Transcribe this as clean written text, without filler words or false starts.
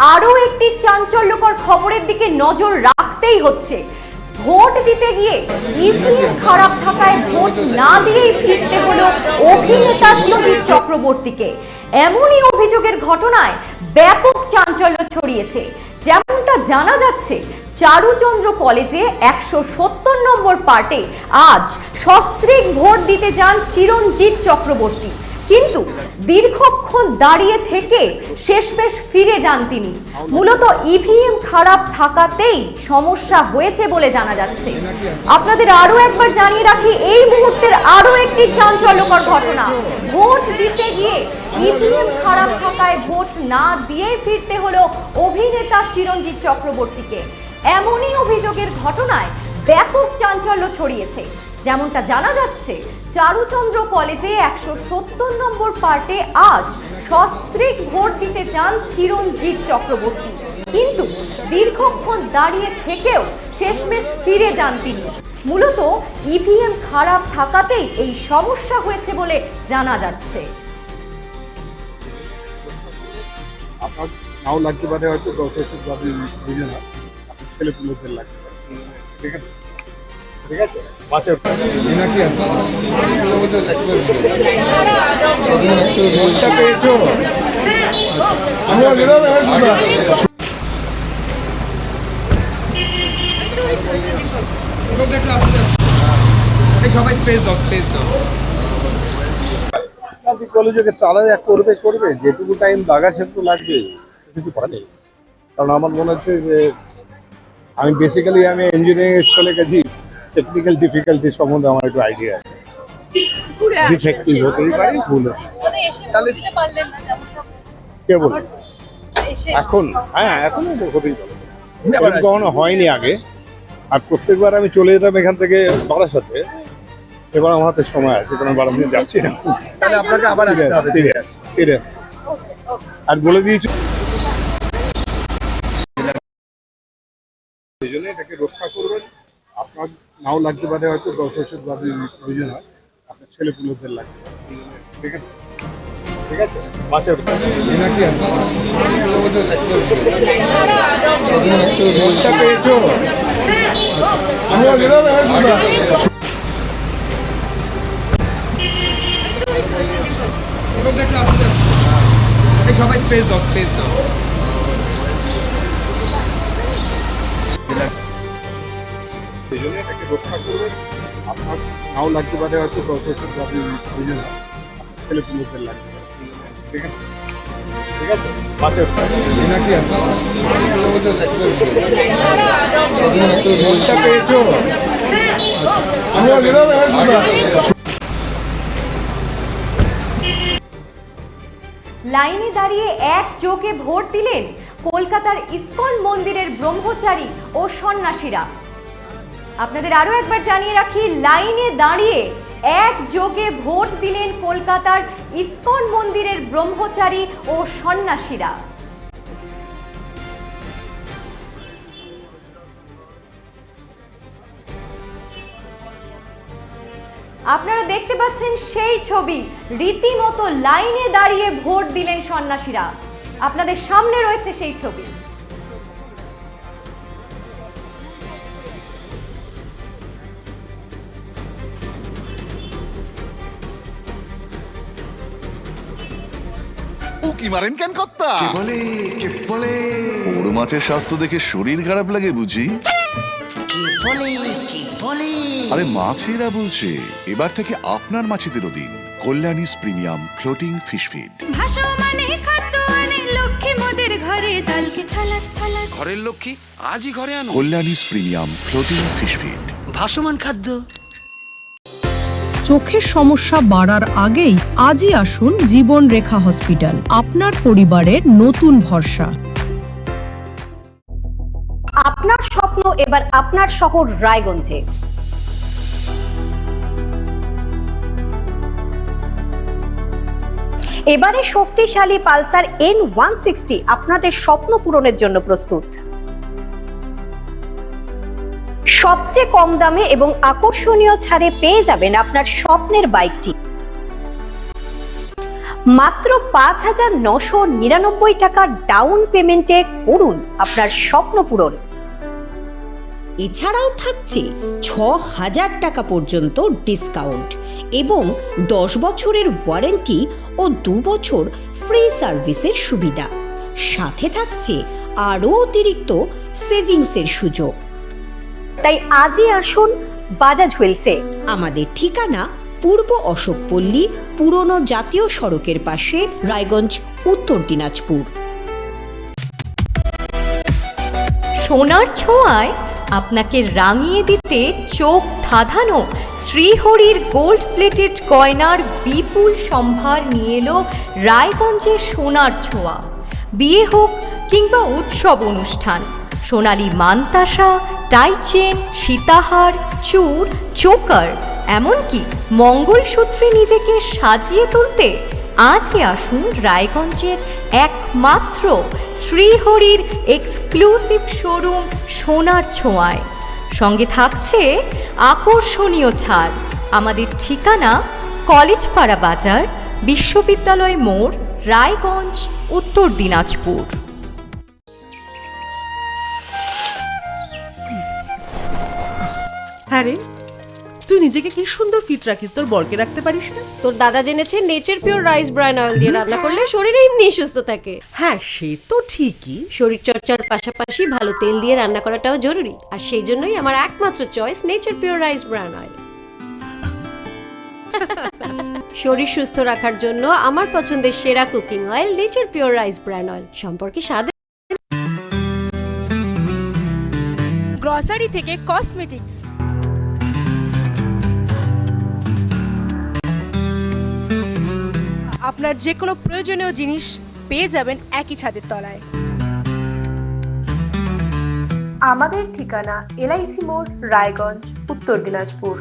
আরো একটি চাঞ্চল্যকর খবরের দিকে নজর রাখতেই হচ্ছে। ভোট দিতে গিয়ে ইভিএম খারাপ থাকায় ভোট না দিয়েই ফিরতে হলো অভিনেতা চিরঞ্জিত চক্রবর্তীকে। এমনই অভিযোগের ঘটনায় ব্যাপক চাঞ্চল্য ছড়িয়েছে। যেমনটা জানা যাচ্ছে, চারুচন্দ্র কলেজে 170 নম্বর পার্টে আজ সস্ত্রীক ভোট দিতে যান চিরঞ্জিত চক্রবর্তী, কিন্তু দীর্ঘক্ষণ দাঁড়িয়ে থেকে শেষমেশ ফিরে যান তিনি। মূলত ইভিএম খারাপ থাকাতেই সমস্যা হয়েছে বলে জানা যাচ্ছে। আপনাদের আরো একবার জানিয়ে রাখি, এই মুহূর্তের আরো একটি চাঞ্চল্যকর ঘটনা। ভোট দিতে গিয়ে ইভিএম খারাপ থাকায় ভোট না দিয়ে ফিরতে হলো অভিনেতা চিরঞ্জিত চক্রবর্তীকে। এমনই অভিযোগের ঘটনায় ব্যাপক চাঞ্চল্য ছড়িয়েছে। যেমনটা জানা যাচ্ছে, চারুচন্দ্র কলেজে 170 নম্বর পার্টে আজ সস্ত্রীক ভোট দিতে যান চিরঞ্জিত চক্রবর্তী, কিন্তু দীর্ঘক্ষণ দাঁড়িয়ে থেকেও শেষমেশ ফিরে যান তিনি। মূলত ইভিএম খারাপ থাকাতেই এই সমস্যা হয়েছে বলে জানা যাচ্ছে। আপনার নাও লাগতে পারে, হয়তো 10 বছর বাদে বুঝে না, আপনার ছেলে পুলোদের লাগতে পারে। ঠিক আছে, ঠিক আছে, বাঁচে নাকি সবাই স্পেস দাও, স্পেস দাও। আপনি কলেজকে তারা করবে করবে, যেটুকু টাইম লাগার সেটুকু লাগবে, কিছু করা নেই। কারণ আমার মনে হচ্ছে যে আমি বেসিক্যালি ইঞ্জিনিয়ারিং এর ছেলে, কাজে টেকনিক্যাল ডিফিকাল্টি সম্বন্ধে আমার একটু আইডিয়া আছে। ডিফেক্টিভ হতেই পারে, ভুল তাহলে কে বলবে এখন? হ্যাঁ, এখন হতেই পারে, কখনো হয়নি আগে। আর প্রত্যেকবার আমি চলে যেতাম এখান থেকে বারাসাতে। এবার আমার হাতে সময় আছে, কারণ বারাসাতে যাচ্ছি না। তাহলে আপনাকে আবার আসতে হবে। ফিরে আসছে আর বলে দিয়েছি, এই জন্য এটাকে রক্ষা করবেন। আপনার নাও লাগতে পারে, হয়তো 10 বছর বাদে প্রয়োজন হয়, আপনার ছেলে পুলোদের লাগতে পারে। ঠিক আছে, ঠিক আছে, বাঁচে নাকি সবাই স্পেস দাও, স্পেস দাও। এই জন্য এটাকে রক্ষা করবেন। আপনার নাও লাগতে পারে, হয়তো 10 বছর বাদে প্রয়োজন হয়, আপনার ছেলে পুলোদের লাগতে পারে। ঠিক আছে, ঠিক আছে, বাঁচে নাকি লাইনে দাঁড়িয়ে এক চোখে ভোট দিলেন কলকাতার ইসকন মন্দিরের ব্রহ্মচারী ও সন্ন্যাসীরা। আপনাদের আরো একবার জানিয়ে রাখি, লাইনে দাঁড়িয়ে একযোগে ভোট দিলেন কলকাতার ইসকন মন্দিরের ব্রহ্মচারী ও সন্ন্যাসীরা। আপনারা দেখতে পাচ্ছেন সেই ছবি, রীতিমতো লাইনে দাঁড়িয়ে ভোট দিলেন সন্ন্যাসীরা। আপনাদের সামনে রয়েছে সেই ছবি। উকি মারেন কেন কর্তা? কে বলে বড় মাছের স্বাস্থ্য দেখে শরীর খারাপ লাগে বুঝি? আরে মাছেরা বলছে, এবার থেকে আপনার মাছেদেরও দিন কল্যাণীস প্রিমিয়াম ফ্লোটিং ফিশ ফিড। ঘরের লক্ষ্মী আজই ঘরে আনো কল্যাণীস প্রিমিয়াম ফ্লোটিং ফিশ ফিড, ভাসমান খাদ্য। চোখের সমস্যা বাড়ার আগেই আজই আসুন জীবন রেখা হসপিটাল, আপনার পরিবারের নতুন ভরসা। আপনার স্বপ্ন এবার আপনার শহর রায়গঞ্জে। এবারে শক্তিশালী পালসার N160 আপনাদের স্বপ্ন পূরণের জন্য প্রস্তুত। সবচেয়ে কম দামে এবং আকর্ষণীয় ছাড়ে পেয়ে যাবেন আপনার স্বপ্নের বাইকটি। মাত্র 5,999 টাকা ডাউন পেমেন্টে করুন আপনার স্বপ্ন পূরণ। এছাড়াও থাকছে 6,000 টাকা পর্যন্ত ডিসকাউন্ট এবং 10 বছরের ওয়ারেন্টি ও 2 বছর ফ্রি সার্ভিসের সুবিধা। সাথে থাকছে আরও অতিরিক্ত সেভিংসের সুযোগ। তাই আজই আসুন বাজাজ হুইলসে। আমাদের ঠিকানা পূর্ব অশোকপল্লী, পুরনো জাতীয় সড়কের পাশে, রায়গঞ্জ, উত্তর দিনাজপুর। সোনার ছোঁয়ায় আপনাকে রাঙিয়ে দিতে চোখ ধাঁধানো শ্রীহরির গোল্ড প্লেটেড গয়নার বিপুল সম্ভার নিয়ে এলো রায়গঞ্জের সোনার ছোঁয়া। বিয়ে হোক কিংবা উৎসব অনুষ্ঠান, সোনালী মানতাসা, টাইচেন, সীতাহার, চূড়, চোকার, এমনকি মঙ্গলসূত্রে নিজেকে সাজিয়ে তুলতে আজই আসুন রায়গঞ্জের একমাত্র শ্রীহরির এক্সক্লুসিভ শোরুম সোনার ছোঁয়ায়। সঙ্গে থাকছে আকর্ষণীয় ছাড়। আমাদের ঠিকানা কলেজপাড়া বাজার, বিশ্ববিদ্যালয় মোড়, রায়গঞ্জ, উত্তর দিনাজপুর। হ্যাঁ রে, তুই নিজেকে কি সুন্দর ফিট রাখিস, তোর বরকে রাখতে পারিস না? তোর দাদা জেনেছে nature pure rice bran oil দিয়ে রান্না করলে শরীর এমনি সুস্থ থাকে। হ্যাঁ, সে তো ঠিকই। শরীর চর্চার পাশাপাশি ভালো তেল দিয়ে রান্না করাটাও জরুরি, আর সেই জন্যই আমার একমাত্র choice nature pure rice bran oil. শরীর সুস্থ রাখার জন্য আমার পছন্দের সেরা cooking oil nature pure rice bran oil. সম্পর্কে স্বাদ গ্রসারি থেকে কসমেটিক্স, আপনার যে কোনো প্রয়োজনীয় জিনিস পেয়ে যাবেন একই ছাদের তলায়। আমাদের ঠিকানা LIC মোড়, রায়গঞ্জ, উত্তর দিনাজপুর।